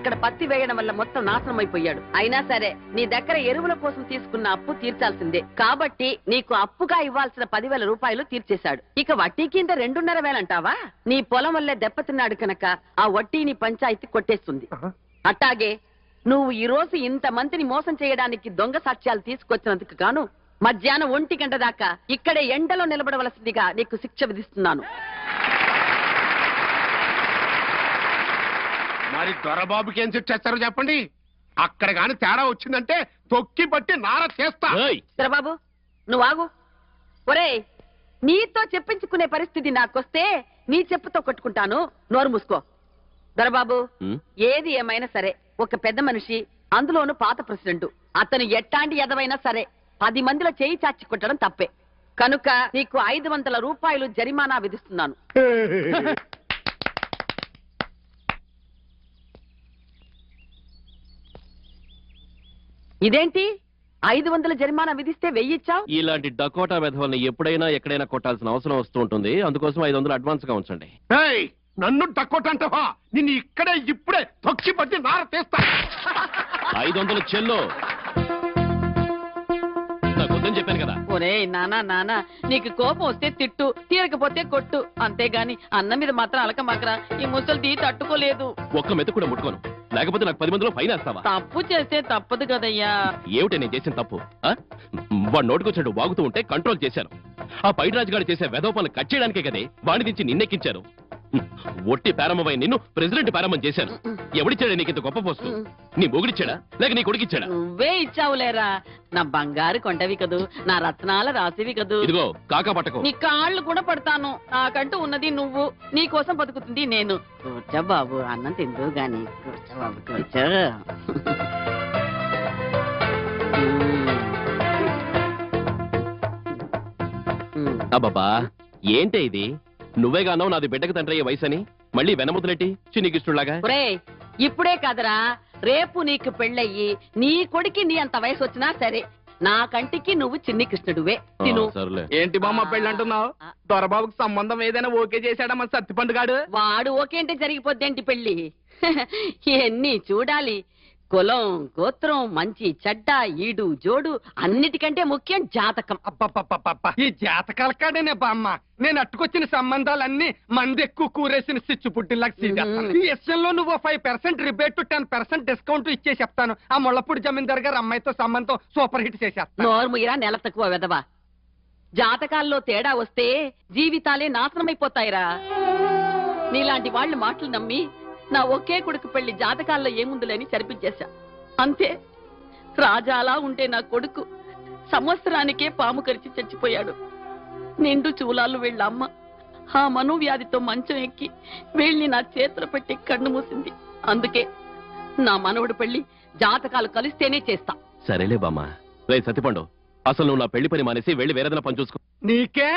ఇక్కడ పత్తి వేయడం వల్ల మొత్తం నాశనం అయిపోయాడు. అయినా సరే నీ దగ్గర ఎరువుల కోసం తీసుకున్న అప్పు తీర్చాల్సిందే కాబట్టి నీకు అప్పుగా ఇవ్వాల్సిన 10,000 రూపాయలు తీర్చేశాడు. ఇక వడ్డీ కింద 2,500 అంటావా? నీ పొలం వల్లే దెబ్బతిన్నాడు కనుక ఆ వడ్డీని పంచాయతీ కొట్టేస్తుంది. అట్టాగే నువ్వు ఈ రోజు ఇంత మందిని మోసం చేయడానికి దొంగ సాక్ష్యాలు తీసుకొచ్చినందుకు గాను మధ్యాహ్నం 1 గంట దాకా ఇక్కడే ఎండలో నిలబడవలసిందిగా నీకు శిక్ష విధిస్తున్నాను. మరి దొరబాబుకి ఏం శిక్ష చేస్తారో చెప్పండి. అక్కడ గాని తేడా వచ్చిందంటే తొక్కి పట్టి నార చేస్తా. దొరబాబు నువ్వు ఆగు. ఒరేయ్, నీతో చెప్పించుకునే పరిస్థితి నాకొస్తే నీ చెప్పుతో కొట్టుకుంటాను. నోరు మూసుకో. దొరబాబు, ఏది ఏమైనా సరే ఒక పెద్ద మనిషి, అందులోను పాత ప్రెసిడెంట్, అతను ఎట్టాంటి ఎదవైనా సరే 10 మందిలో చేయి చాచి కొట్టడం తప్పే. కనుక నీకు 500 రూపాయలు జరిమానా విధిస్తున్నాను. ఇదేంటి 500 జరిమానా విధిస్తే 1000 ఇచ్చావు? ఇలాంటి డకోటా వెధవల్ని ఎప్పుడైనా ఎక్కడైనా కొట్టాల్సిన అవసరం వస్తూ ఉంటుంది. అందుకోసం 500 అడ్వాన్స్ గా ఉంచండి. నన్ను డకోటంటావా? నిన్ను ఇక్కడే ఇప్పుడే తొక్కి పట్టి నార తీస్తా. 500 చెల్లో. నాకు వద్దని చెప్పాను కదా. ఒరే నానా, నీకు కోపం వస్తే తిట్టు, తీరకపోతే కొట్టు, అంతేగాని అన్న మీద మాత్రం అలక మాకరా. ఈ ముసలిది తట్టుకోలేదు. ఒక్క మెతు కూడా ముట్టుకోను, లేకపోతే నాకు 10 మందిలో ఫైన్ వేస్తావా? తప్పు చేస్తే తప్పదు కదయ్యా. ఏమిటి నేను చేసిన తప్పు? వాడు నోటుకొచ్చాడు వాగుతూ ఉంటే కంట్రోల్ చేశాను. ఆ పైరాజు గారు చేసే వెధవ పనులు కట్ చేయడానికే కదే వాడి నుంచి నిన్నెక్కించారు. ఒట్టి పేరమ్మవై నిన్ను ప్రెసిడెంట్ పేరమ్మని చేశాను. ఎవడిచ్చాడా నీకు ఇంత గొప్ప పోస్టు? నీ మొగుడిచ్చాడా లేక నీ కొడుకిచ్చాడా? నువ్వే ఇచ్చావులేరా. నా బంగారు కొంటవి కదూ, నా రత్నాల రాసివి కదూ. ఇదిగో కాకా పట్టకు. నీ కాళ్ళు కూడా పడతాను. నాకంటూ ఉన్నది నువ్వు, నీ కోసం బతుకుతుంది నేను. కూర్చో బాబు, అన్నం తిందు గాని. కూర్చో బాబు, కూర్చో. అబ్బబ్బా, ఏంటే ఇది? నువ్వేగా అన్నావు నాది బిడ్డకు తండ్రి అయ్యే వయసని. మళ్ళీ వెనముదలెట్టి చిన్నికిష్టులాగా. ఇప్పుడే కాదరా, రేపు నీకు పెళ్ళయ్యి నీ కొడుకి నీ అంత వయసు వచ్చినా సరే నా కంటికి నువ్వు చిన్ని కృష్ణుడువే. తిను. ఏంటి బామ్మ పెళ్ళి అంటున్నావు? దొరబాబుకి సంబంధం ఏదైనా ఓకే చేశాడా మన సత్తిపండుగాడు? వాడు ఓకే అంటే జరిగిపోద్దేంటి పెళ్లి? ఎన్ని చూడాలి. కులం, గోత్రం, మంచి చెడ్డ, ఈడు జోడు, అన్నిటికంటే ముఖ్యం జాతకం. అప్పప్ప, ఈ జాతకాల కాడేనే బామ్మ నేను అట్టుకొచ్చిన సంబంధాలన్నీ మంది ఎక్కువ కూరేసిన సిచ్చు పుట్టిలాగా. ఈ విషయంలో నువ్వు 5% రిబేట్ 10% డిస్కౌంట్ ఇచ్చే చెప్తాను. ఆ ముళ్ళపూడి జమీందార్ గారు అమ్మాయితో సంబంధం సూపర్ హిట్ చేసేస్తాను. నోర్ముయిరా, నెల తక్కువ వెదవా. జాతకాల్లో తేడా వస్తే జీవితాలే నాశనమైపోతాయిరా. నీలాంటి వాళ్ళు మాటలు నమ్మి నా ఒకే కొడుకు పెళ్లి జాతకాల్లో ఏముందులేని చరిపించేశా. అంతే. రాజాలా ఉంటే నా కొడుకు సంవత్సరానికే పాము కరిచి చచ్చిపోయాడు. నిండు చూలాలు వీళ్ళమ్మ ఆ మనోవ్యాధితో మంచం ఎక్కి వీళ్ళని నా చేతులు పెట్టి కన్ను మూసింది. అందుకే నా మనవడు పెళ్లి జాతకాలు కలిస్తేనే చేస్తా. సరేలే బామ్మ. రే సత్తిపండు, అసలు నువ్వు నా పెళ్లి పని మానేసి వెళ్ళి వేరేదైనా పని చూసుకో. నీకే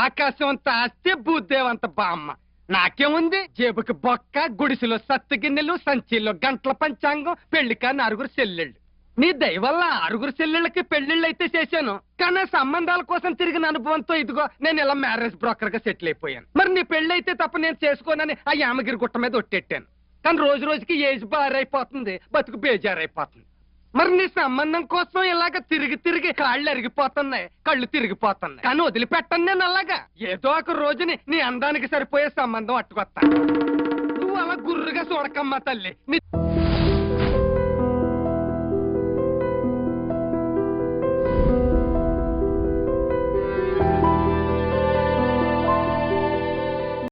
ఆకాశం అంత ఆస్తి, భూదేవంత బామ్మ. నాకేముంది? జేబుకి బొక్క, గుడిసెలో సత్తు గిన్నెలు, సంచిలో గంటల పంచాంగం, పెళ్లి కాని 6 చెల్లెళ్ళు. నీ దయ వల్ల 6 చెల్లెళ్ళకి పెళ్లిళ్ళు అయితే చేశాను. కానీ సంబంధాల కోసం తిరిగిన అనుభవంతో ఇదిగో నేను ఇలా మ్యారేజ్ బ్రోకర్ గా సెటిల్ అయిపోయాను. మరి నీ పెళ్లి అయితే తప్ప నేను చేసుకోనని ఆ యామగిరి గుట్ట మీద ఒట్టెట్టాను. కానీ రోజు రోజుకి ఏజ్ బారైపోతుంది, బతుకు బేజారైపోతుంది. మరి నీ సంబంధం కోసం ఇలాగ తిరిగి కాళ్ళు అరిగిపోతున్నాయి, కళ్ళు తిరిగిపోతున్నాయి. కానీ వదిలిపెట్టను నేను అలాగా. ఏదో ఒక రోజుని నీ అందానికి సరిపోయే సంబంధం అట్టుకొస్తా. నువ్వు అలా గుర్రుగా చూడకమ్మా తల్లి.